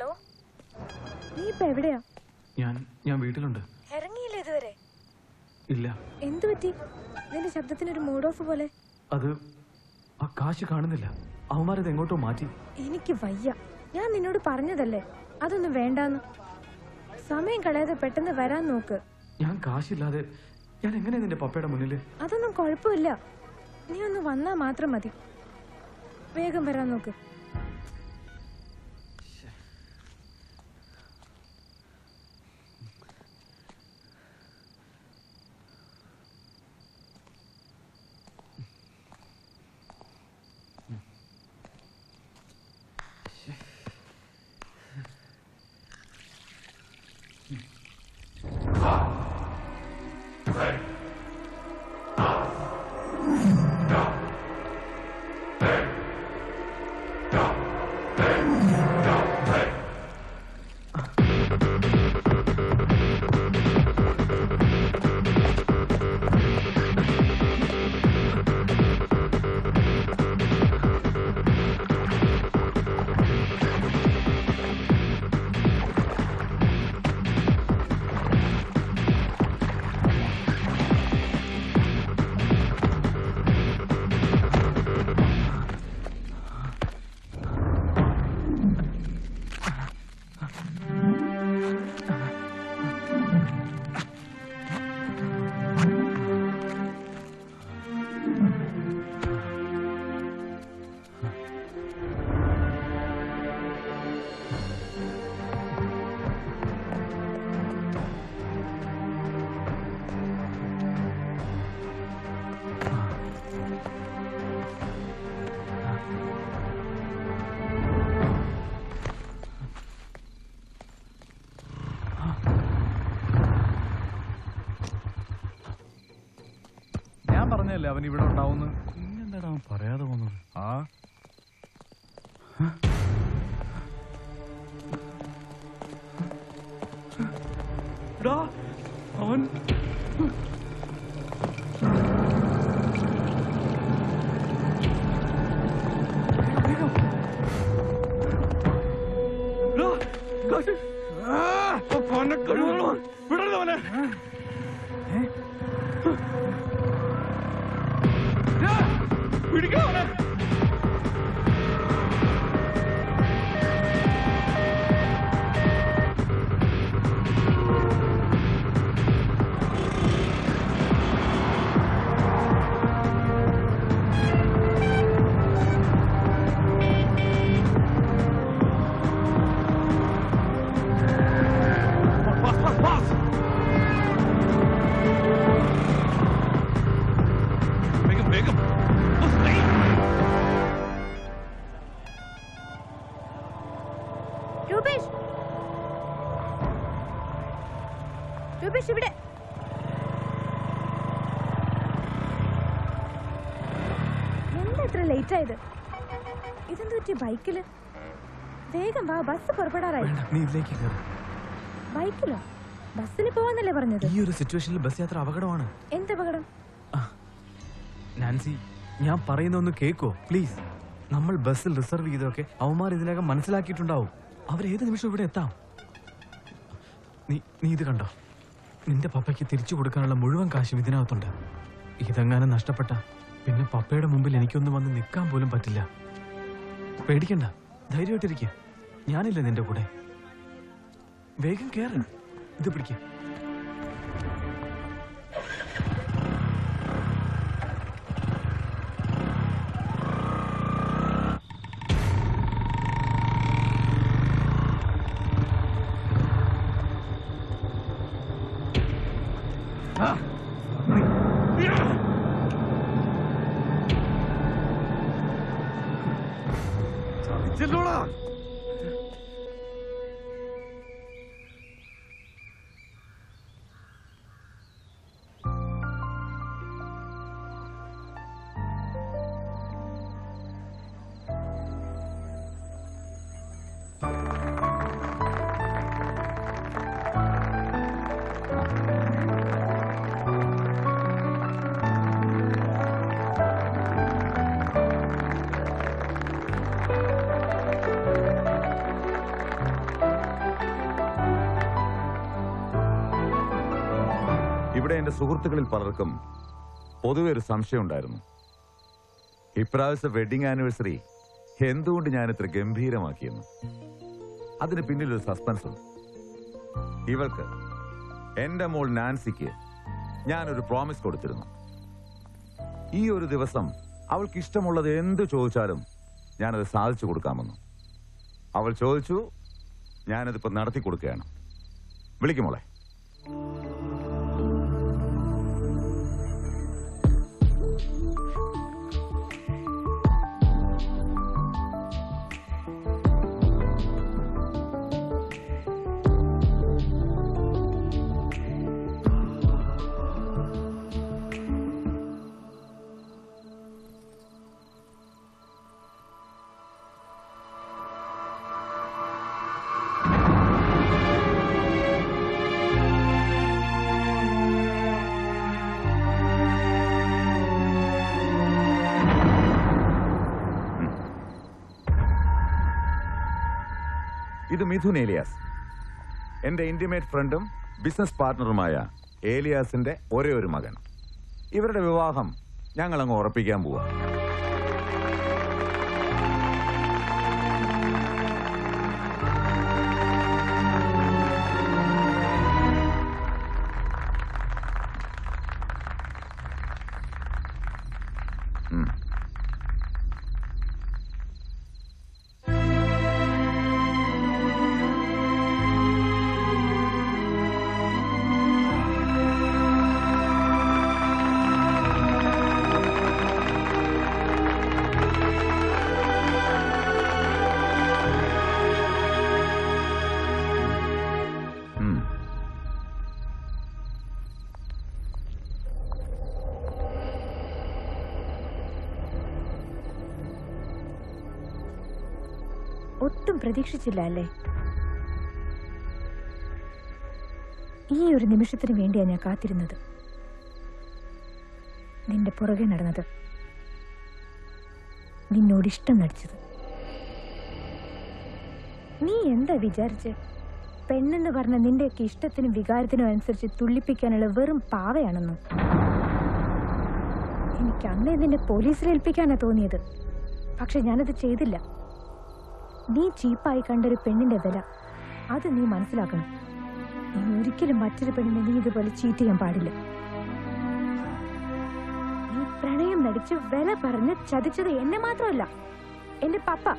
Hello, നീ ഇപ്പൊ എവിടെയാ? ഞാൻ വീട്ടിലുണ്ട്. ഇറങ്ങിയില്ല ഇതുവരെ? ഇല്ല. എന്തു പറ്റി? നിന്റെ ശബ്ദത്തിനൊരു മൂഡ് ഓഫ് പോലെ. അത് ആ കാശ് കാണുന്നില്ല. അവന്മാരത് എങ്ങോട്ടോ മാറ്റി. എനിക്ക് വയ്യ. ഞാൻ നിന്നോട് പറഞ്ഞതല്ലേ അതൊന്നും വേണ്ടാന്ന്. സമയം കളയാതെ പെട്ടെന്ന് വരാൻ നോക്ക്. ഞാൻ കാശില്ലാതെ ഞാൻ എങ്ങനെ നിന്റെ പപ്പയുടെ മുന്നിൽ? അതൊന്നും കുഴപ്പമില്ല. നീ ഒന്ന് വന്നാ മാത്രം മതി. വേഗം വരാൻ നോക്ക്. പറഞ്ഞല്ലേ അവൻ ഇവിടെ ഉണ്ടാവുന്നു. പിന്നെന്താടാ അവൻ പറയാതെ പോകുന്നത്? അവൻ വിടരുതവനെ. പിടിക്കാവനെ. ഇവിടെ എന്താ ഇത്ര ലേറ്റ് ആയത്? ഇതെന്താ പറ്റി ബൈക്കില്? വേഗം വാ, ബസ് പുറപ്പെടാറായി. ബൈക്കിലോ? ബസ്സിൽ പോവാന്നല്ലേ പറഞ്ഞത്? ഈ ഒരു സിറ്റുവേഷനിൽ ബസ് യാത്ര അപകടമാണ്. എന്ത് അപകടം? നാൻസി, ഞാൻ പറയുന്ന ഒന്ന് കേക്കോ പ്ലീസ്. നമ്മൾ ബസ്സിൽ റിസർവ് ചെയ്തൊക്കെ അവന്മാർ ഇതിനകം മനസ്സിലാക്കിയിട്ടുണ്ടാവും. അവരേത് നിമിഷം ഇവിടെ എത്താം. നീ ഇത് കണ്ടോ? നിന്റെ പപ്പയ്ക്ക് തിരിച്ചു കൊടുക്കാനുള്ള മുഴുവൻ കാശും ഇതിനകത്തുണ്ട്. ഇതെങ്ങാനും നഷ്ടപ്പെട്ട പിന്നെ പപ്പയുടെ മുമ്പിൽ എനിക്കൊന്ന് വന്ന് നിൽക്കാൻ പോലും പറ്റില്ല. പേടിക്കണ്ട, ധൈര്യമായിട്ടിരിക്കുക. ഞാനില്ലേ നിന്റെ കൂടെ. വേഗം കേറ്, ഇത് പിടിക്ക. ഇവിടെ എന്റെ സുഹൃത്തുക്കളിൽ പലർക്കും പൊതുവെ ഒരു സംശയം ഉണ്ടായിരുന്നു. ഇപ്രാവശ്യത്തെ വെഡിങ് ആനിവേഴ്സറി എന്തുകൊണ്ട് ഞാൻ ഇത്ര ഗംഭീരമാക്കിയെന്ന്. അതിന് പിന്നിലൊരു സസ്പെൻസ് ഉണ്ട്. ഇവൾക്ക്, എന്റെ മോൾ നാൻസിക്ക് ഞാനൊരു പ്രോമിസ് കൊടുത്തിരുന്നു. ഈ ഒരു ദിവസം അവൾക്ക് ഇഷ്ടമുള്ളത് എന്ത് ചോദിച്ചാലും ഞാനത് സാധിച്ചു കൊടുക്കാമെന്ന്. അവൾ ചോദിച്ചു, ഞാനതിപ്പോ നടത്തി കൊടുക്കുകയാണ്. വിളിക്കുമോളെ. ഇത് മിഥുൻ ഏലിയാസ്, എന്റെ ഇന്റിമേറ്റ് ഫ്രണ്ടും ബിസിനസ് പാർട്ണറുമായ ഏലിയാസിന്റെ ഒരേ ഒരു മകൻ. ഇവരുടെ വിവാഹം ഞങ്ങൾ അങ്ങ് ഉറപ്പിക്കാൻ പോവാ. ഒട്ടും പ്രതീക്ഷിച്ചില്ല അല്ലേ? ഈ ഒരു നിമിഷത്തിന് വേണ്ടിയാണ് ഞാൻ കാത്തിരുന്നത്, നിന്റെ പുറകെ നടന്നത്, നിന്നോട് ഇഷ്ടം നടിച്ചത്. നീ എന്താ വിചാരിച്ച്? പെണ്ണെന്ന് പറഞ്ഞ നിന്റെയൊക്കെ ഇഷ്ടത്തിനും വികാരത്തിനും അനുസരിച്ച് തുള്ളിപ്പിക്കാനുള്ള വെറും പാവയാണെന്നോ? എനിക്ക് അന്നേ നിന്നെ പോലീസിൽ ഏൽപ്പിക്കാനാ തോന്നിയത്. പക്ഷെ ഞാനത് ചെയ്തില്ല. നീ ചീപ്പായി കണ്ടൊരു പെണ്ണിന്റെ വില അത് നീ മനസ്സിലാക്കണം. ഇനി ഒരിക്കലും മറ്റൊരു പെണ്ണിനെ നീ ഇതുപോലെ ചീറ്റ് ചെയ്യാൻ പാടില്ല. നീ പ്രണയം നടിച്ച് വില പറഞ്ഞ് ചതിച്ചത് എന്നെ മാത്രമല്ല, എന്റെ പപ്പ,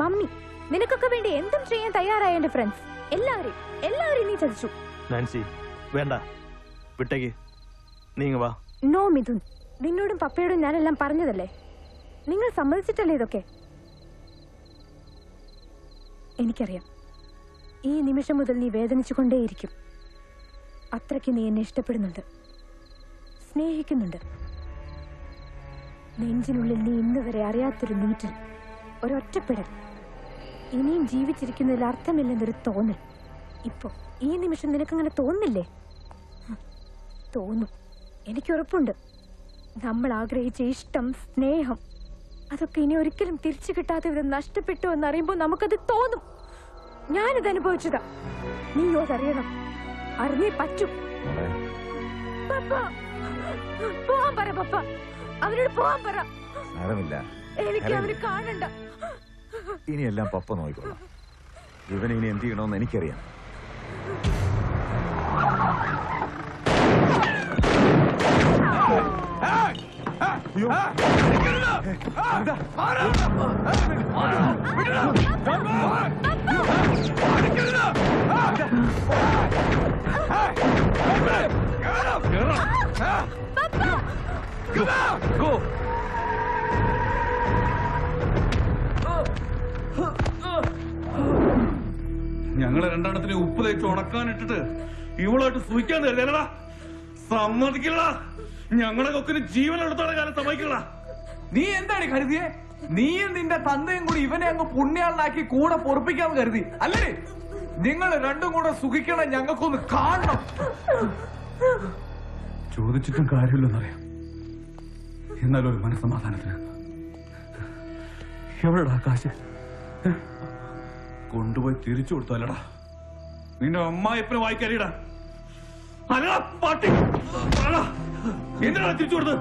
മമ്മി, നിനക്കൊക്കെ വേണ്ടി എന്തും ചെയ്യാൻ തയ്യാറായ എന്റെ ഫ്രണ്ട്സ് എല്ലാവരെയും നീ ചതിച്ചു. നാൻസി, വേണ്ട, വിട്ടേക്ക്, നീങ്ങ വാ. നോ മിഥുൻ, നിന്നോടും പപ്പയോടും ഞാനെല്ലാം പറഞ്ഞതല്ലേ. നിങ്ങൾ സമ്മതിച്ചിട്ടല്ലേ ഇതൊക്കെ? എനിക്കറിയാം, ഈ നിമിഷം മുതൽ നീ വേദനിച്ചുകൊണ്ടേയിരിക്കും. അത്രയ്ക്ക് നീ എന്നെ ഇഷ്ടപ്പെടുന്നുണ്ട്, സ്നേഹിക്കുന്നുണ്ട്. നെഞ്ചിനുള്ളിൽ നീ ഇന്ന് വരെ അറിയാത്തൊരു നീറ്റൽ, ഒരൊറ്റപ്പെടൽ, ഇനിയും ജീവിച്ചിരിക്കുന്നതിൽ അർത്ഥമില്ലെന്നൊരു തോന്നൽ. ഇപ്പോ ഈ നിമിഷം നിനക്കങ്ങനെ തോന്നില്ലേ? തോന്നും, എനിക്കുറപ്പുണ്ട്. നമ്മൾ ആഗ്രഹിച്ച ഇഷ്ടം, സ്നേഹം, അതൊക്കെ ഇനി ഒരിക്കലും തിരിച്ചു കിട്ടാത്ത വിധം നഷ്ടപ്പെട്ടു എന്നറിയുമ്പോൾ നമുക്കത് തോന്നും. ഞാനിത് അനുഭവിച്ചതാ, നീ അതറിയണം, അറിഞ്ഞേ പറ്റൂ. പോവാൻ പറ പപ്പ, അവനോട് പോവാൻ പറ. എനിക്ക് അവന് കാണണ്ട. ഇനിയെല്ലാം പപ്പ നോക്കിക്കോളാം. ഇവനെ ഇനി എന്ത് ചെയ്യണമെന്ന് എനിക്കറിയാം. ഞങ്ങളെ രണ്ടെണ്ണത്തിനെ ഉപ്പ് തേച്ച് ഉണക്കാനിട്ടിട്ട് ഇവളായിട്ട് സൂഹിക്കാൻ തരില്ലടാ. സമ്മതിക്കില്ലടാ. ഞങ്ങളെ കൊക്കിന് ജീവൻ എടുത്തോടെ കാലം സമ്മതിക്കില്ലടാ. നീ എന്താണ് കരുതിയേ? നീയും നിന്റെ തന്തയും കൂടി ഇവനെ അങ്ങ് പുണ്യാളനാക്കി കൂടെ പൊറപ്പിക്കാന്ന് കരുതി അല്ലേ? നിങ്ങൾ രണ്ടും കൂടെ സുഖിക്കണം, ഞങ്ങൾക്കൊന്ന് കാണണം. ചോദിച്ചിട്ടും കാര്യമില്ലെന്നറിയാം, എന്നാലും ഒരു മനസ്സമാധാനത്തിന് എവിടെടാ കാശ്? കൊണ്ടുപോയി തിരിച്ചു കൊടുത്തല്ലടാ. നിന്റെ അമ്മായിപ്പനെ വായിക്കാരിടാ. അല്ല പാട്ടി എന്തിനാ തിരിച്ചു കൊടുത്തത്?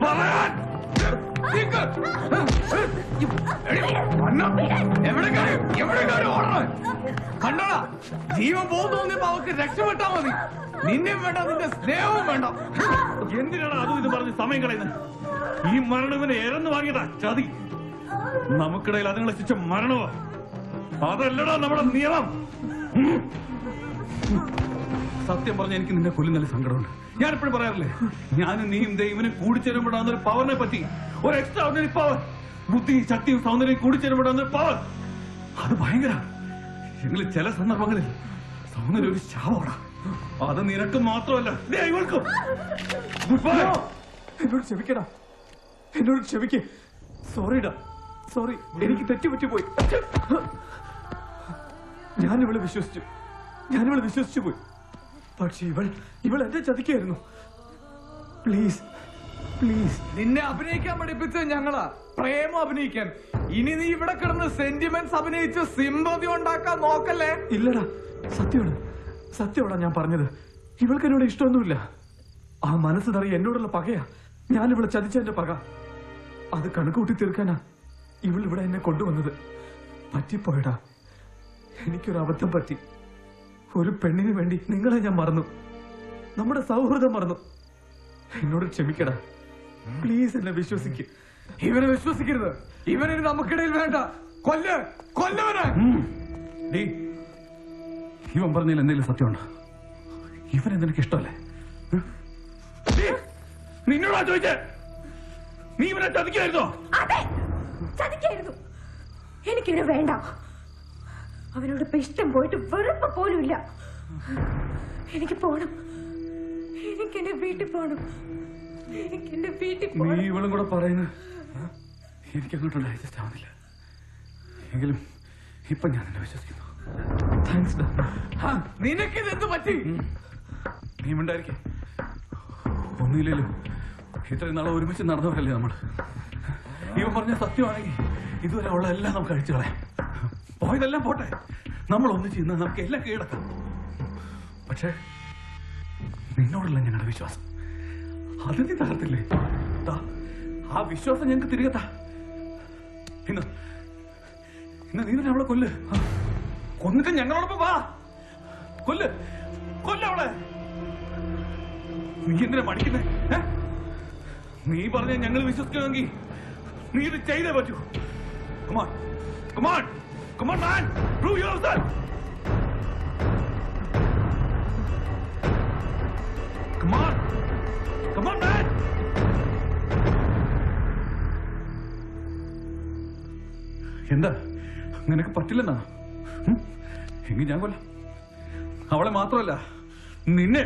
പറയാൻ കണ്ടോടാ, ജീവൻ പോകുന്നോന്നിപ്പോ അവർക്ക് രക്ഷപ്പെട്ടാ മതി. നിന്നെയും വേണ്ട, നിന്റെ സ്നേഹവും വേണ്ട. എന്തിനാണ് അതും ഇത് പറഞ്ഞ് സമയം കളയുന്നത്? ഈ മരണവിനെ എരന്ന് വാങ്ങിയതാ ചതി. നമുക്കിടയിൽ അതുങ്ങളെ ശിക്ഷ മരണമോ? അതല്ലടാ നമ്മുടെ നിയമം. സത്യം പറഞ്ഞ എനിക്ക് നിന്നെ കൊല്ലുന്നതിൽ സങ്കടമുണ്ട്. ഞാനെപ്പോഴും പറയാറില്ലേ, ഞാനും നീയും ദൈവനും കൂടിച്ചേരുമ്പോഴാകുന്ന ഒരു പവറിനെ പറ്റി, ഒരു എക്സ്ട്രാ ഓർഡിനറി പവർ. ബുദ്ധിയും ശക്തിയും സൗന്ദര്യം കൂടിച്ചേരുമ്പോഴാകുന്ന ഒരു പവർ, അത് ഭയങ്കര. എങ്കിലും ചില സന്ദർഭങ്ങളിൽ സൗന്ദര്യം ഒരു ശാവോടാ. അത് നിനക്ക് മാത്രമല്ല, ദൈവങ്ങൾക്കും. എന്നോട് ക്ഷമിക്കടാ, എന്നോട് ക്ഷമിക്കേ. സോറിടാ, സോറി, എനിക്ക് തെറ്റുപറ്റി പോയി. ഞാനിവളെ വിശ്വസിച്ചു പോയി. പക്ഷെ ഇവൾ എന്നെ ചതിക്കായിരുന്നു. Please please. നിന്നെ അഭിനയിക്കാൻ പഠിപ്പിച്ചത് ഞങ്ങളാ, പ്രേമം അഭിനയിക്കാൻ. ഇനി നീ ഇവിടെ കിടന്ന് സെന്റിമെന്റ്സ് അഭിനയിച്ച് സിമ്പതി ഉണ്ടാക്കാൻ നോക്കല്ലേ. ഇല്ലടാ, സത്യമാടാ ഞാൻ പറഞ്ഞത്. ഇവൾക്ക് എന്നോട് ഇഷ്ടമൊന്നുമില്ല. ആ മനസ്സ് നിറയെ എന്നോടുള്ള പകയാ. ഞാൻ ഇവളെ ചതിച്ചതിന്റെ പക. അത് കണക്കൂട്ടി തീർക്കാനാ ഇവളിവിടെ എന്നെ കൊണ്ടുവന്നത്. പറ്റിപ്പോയടാ, എനിക്കൊരു അബദ്ധം പറ്റി. ഒരു പെണ്ണിന് വേണ്ടി നിങ്ങളെ ഞാൻ മറന്നു, നമ്മുടെ സൗഹൃദം മറന്നു. എന്നോട് ക്ഷമിക്കടാ, പ്ലീസ്. എന്നെ വിശ്വസിക്ക്. ഇവനെ വിശ്വസിക്കരുത്. ഇവനിന് നമുക്കിടയിൽ വേണ്ട. കൊല്ലവനെ. ഇവൻ പറഞ്ഞതിൽ എന്തെങ്കിലും സത്യമുണ്ടോ? ഇവനെ നിനക്ക് ഇഷ്ടമല്ലേ? നിന്നോടാ ചോദിച്ചേ. നീ ഇവനെ ചതിക്കായിരുന്നോ? അതെ, ചതിക്കായിരുന്നു. എനിക്കിവനെ വേണ്ട. അവനോട് ഇപ്പൊ ഇഷ്ടം പോയിട്ട് വെറുപ്പ് പോലും ഇല്ല. എനിക്ക് പോണം. എനിക്ക് എന്റെ വീട്ടിൽ പോണം. നീ ഇവളും കൂടെ പറയുന്നത് എനിക്കങ്ങോട്ടുള്ള അഡ്ജസ്റ്റ് ആവുന്നില്ല. എങ്കിലും ഇപ്പൊ ഞാൻ എന്നെ വിശ്വസിക്കുന്നു. താങ്ക്സ് ഡാ. നിനക്കിത് എന്ത് പറ്റി? നീ ഉണ്ടായിരിക്കേ. ഒന്നുമില്ലല്ലോ, ഇത്രയും നാളെ ഒരുമിച്ച് നടന്നവരല്ലേ നമ്മൾ. ഇവൻ പറഞ്ഞ സത്യമാണെങ്കിൽ ഇതുവരെ ഉള്ള എല്ലാം നമുക്ക് അഴിച്ചു കളയാം. പോയതെല്ലാം പോട്ടെ, നമ്മൾ ഒന്നിച്ച് ഇന്ന് നമുക്ക് എല്ലാം കീഴടക്കാം. പക്ഷേ നിന്നോടുള്ള ഞങ്ങളുടെ വിശ്വാസം അത് നീ തകർത്തില്ലേ? ആ വിശ്വാസം ഞങ്ങൾക്ക് തിരികെ താ. ഇന്ന് നീ തന്നെ അവളെ കൊന്നിട്ട് ഞങ്ങളോടൊപ്പം വാ. കൊല്ലവളെ. നീ എന്തിനാ മടിക്കുന്നേ? നീ പറഞ്ഞ ഞങ്ങൾ വിശ്വസിക്കണമെങ്കിൽ നീ ഇത് ചെയ്തേ പറ്റൂ. Come on. Come on. Come on, man. Prove yourself. Come on. Come on, man. എന്താ നിനക്ക് പറ്റില്ലെന്നാ? എങ്കിൽ ഞാൻ കൊല്ലാം. അവളെ മാത്രമല്ല, നിന്നെ.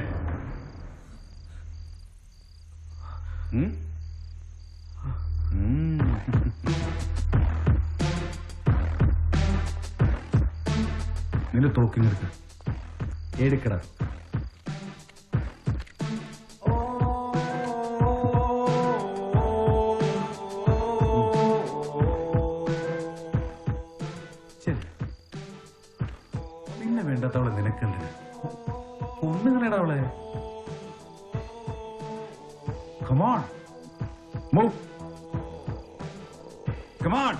നിന്റെ തോക്കിനെടുക്ക. എടുക്കടാ. നിന്നെ വേണ്ടാത്തവളെ നിനക്കല്ലേ. ഒന്നുകളേടാ അവളെ. Come on. Move. Come on.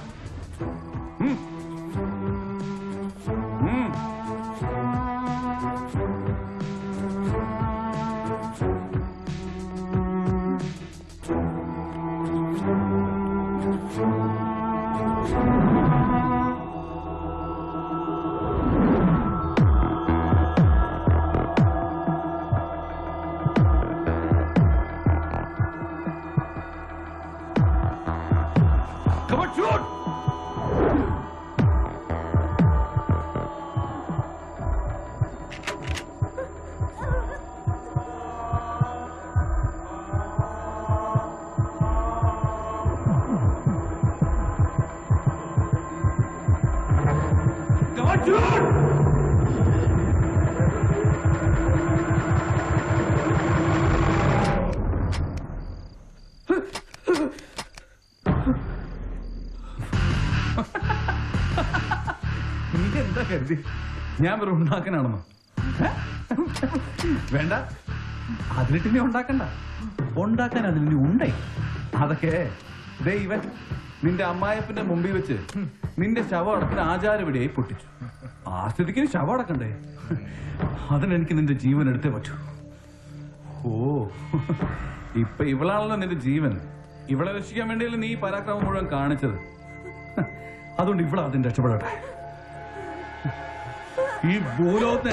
Come on, shoot! Come on, shoot! നീ എന്താ കരുതി ഞാൻ വെറും ഉണ്ടാക്കാനാണെന്നോ? വേണ്ട, അതിലിട്ട് നീ ഉണ്ടാക്കണ്ട. ഉണ്ടാക്കാൻ അതിലിനി ഉണ്ടേ. അതൊക്കെ ദേ ഇവൻ നിന്റെ അമ്മായപ്പന്റെ മുമ്പിൽ വെച്ച് നിന്റെ ശവം അടക്കുന്ന ആചാരവിടെയായി പൊട്ടിച്ചു. ആ സ്ഥിതിക്ക് ശവം അടക്കണ്ടേ? അതിനെനിക്ക് നിന്റെ ജീവൻ എടുത്തേ പറ്റൂ. ഓ, ഇപ്പൊ ഇവളാണല്ലോ നിന്റെ ജീവൻ. ഇവളെ രക്ഷിക്കാൻ വേണ്ടിയല്ലേ നീ പരാക്രമം മുഴുവൻ കാണിച്ചത്. അതുകൊണ്ട് ഇവളെ അതിന് രക്ഷപ്പെടട്ടെ. ഈ ഭൂലോകത്തെ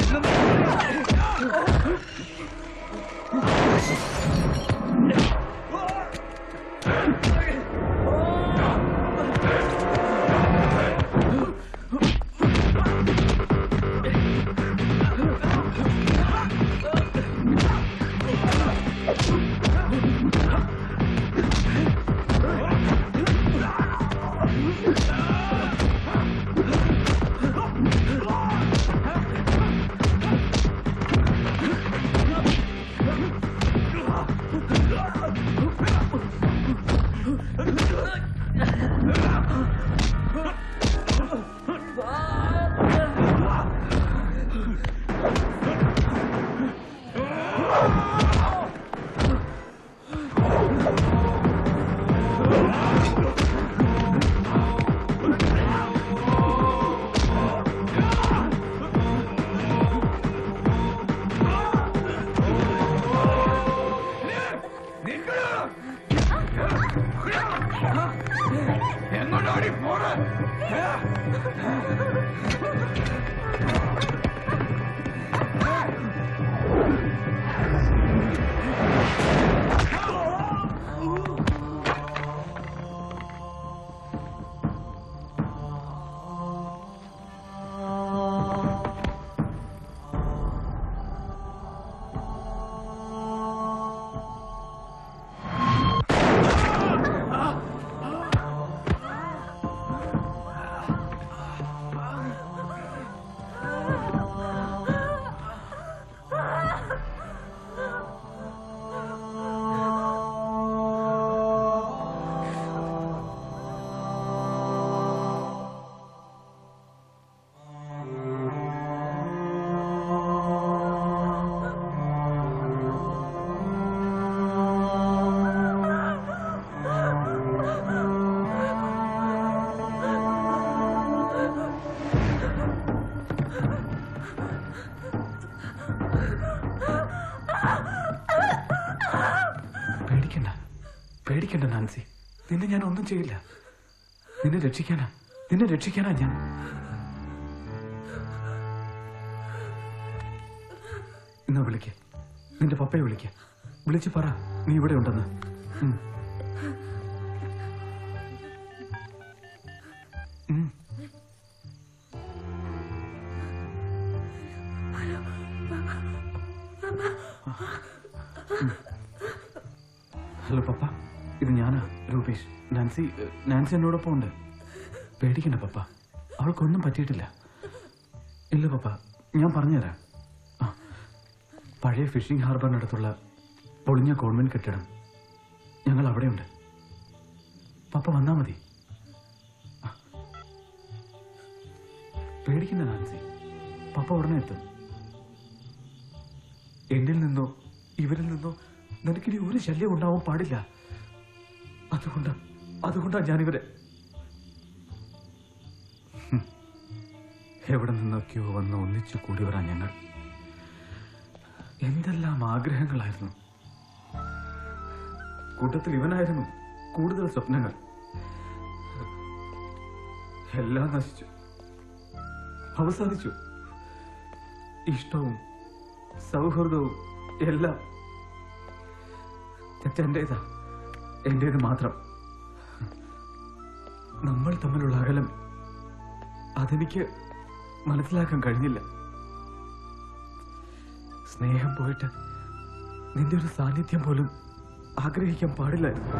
പേടിക്കണ്ട നാൻസി, നിന്നെ ഞാൻ ഒന്നും ചെയ്യില്ല. നിന്നെ രക്ഷിക്കാനാ ഞാൻ. എന്നാ വിളിക്ക, നിന്റെ പപ്പയെ വിളിച്ച് പറ നീ ഇവിടെ ഉണ്ടെന്ന്. ഹലോ പപ്പ, ഇത് ഞാനാ രൂപേഷ്. നാൻസി എന്നോടൊപ്പം ഉണ്ട്. പേടിക്കണ്ട പപ്പ, അവൾക്കൊന്നും പറ്റിയിട്ടില്ല. ഇല്ല പപ്പ, ഞാൻ പറഞ്ഞുതരാം. പഴയ ഫിഷിംഗ് ഹാർബറിനടുത്തുള്ള പൊളിഞ്ഞ ഗവൺമെന്റ് കെട്ടിടം, ഞങ്ങൾ അവിടെയുണ്ട്. പപ്പ വന്നാ മതി. പേടിക്കണ്ട നാൻസി, പപ്പ ഉടനെ എത്തും. എന്നിൽ നിന്നോ ഇവരിൽ നിന്നോ നിനക്കിനി ഒരു ശല്യം ഉണ്ടാവാൻ പാടില്ല. അതുകൊണ്ടാ ഞാനിവരെ എവിടെ നിന്നൊക്കെയോ വന്ന് ഒന്നിച്ചു കൂടി വരാൻ ഞങ്ങൾ. എന്തെല്ലാം ആഗ്രഹങ്ങളായിരുന്നു. കൂട്ടത്തിൽ ഇവനായിരുന്നു കൂടുതൽ സ്വപ്നങ്ങൾ. എല്ലാം നശിച്ചു, അവസാനിച്ചു. ഇഷ്ടവും സൗഹൃദവും എല്ലാം എന്റേത് മാത്രം. നമ്മൾ തമ്മിലുള്ള അകലം അതെനിക്ക് മനസ്സിലാക്കാൻ കഴിഞ്ഞില്ല. സ്നേഹം പോയിട്ട് നിന്റെ ഒരു സാന്നിധ്യം പോലും ആഗ്രഹിക്കാൻ പാടില്ലായിരുന്നു.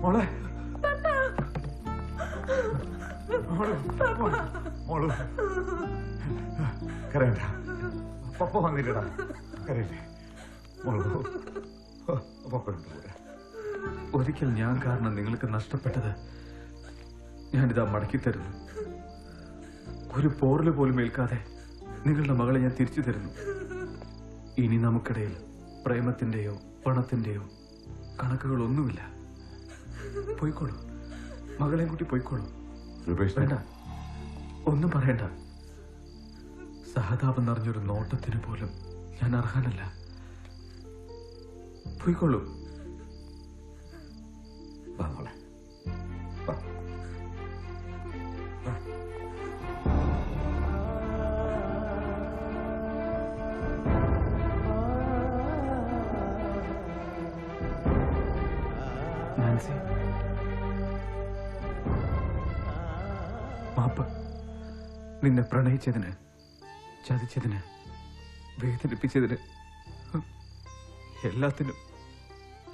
മോളെ മോളു കരയണ്ട. പപ്പ വന്നില്ലടാ, കരയില്ലേ മോളു. പപ്പയുണ്ട് കൂടെ. ഒരിക്കൽ ഞാൻ കാരണം നിങ്ങൾക്ക് നഷ്ടപ്പെട്ടത് ഞാനിതാ മടക്കി തരുന്നു. ഒരു പോറല് പോലും ഏൽക്കാതെ നിങ്ങളുടെ മകളെ ഞാൻ തിരിച്ചു തരുന്നു. ഇനി നമുക്കിടയിൽ പ്രേമത്തിന്റെയോ പണത്തിന്റെയോ കണക്കുകളൊന്നുമില്ല. പോയിക്കോളൂ, മകളെയും കൂട്ടി പോയിക്കോളൂ. വേണ്ട, ഒന്നും പറയണ്ട. സഹതാപം നിറഞ്ഞൊരു നോട്ടത്തിന് പോലും ഞാൻ അർഹനല്ല. പോയിക്കോളൂ. വാ മോളെ, വാ. നാൻസി, മാപ്പ്. നിന്നെ പ്രണയിച്ചതിന്, ചതിച്ചതിന്, വേദനിപ്പിച്ചതിന്,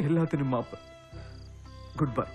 എല്ലാത്തിനും മാപ്പ്. Good bye.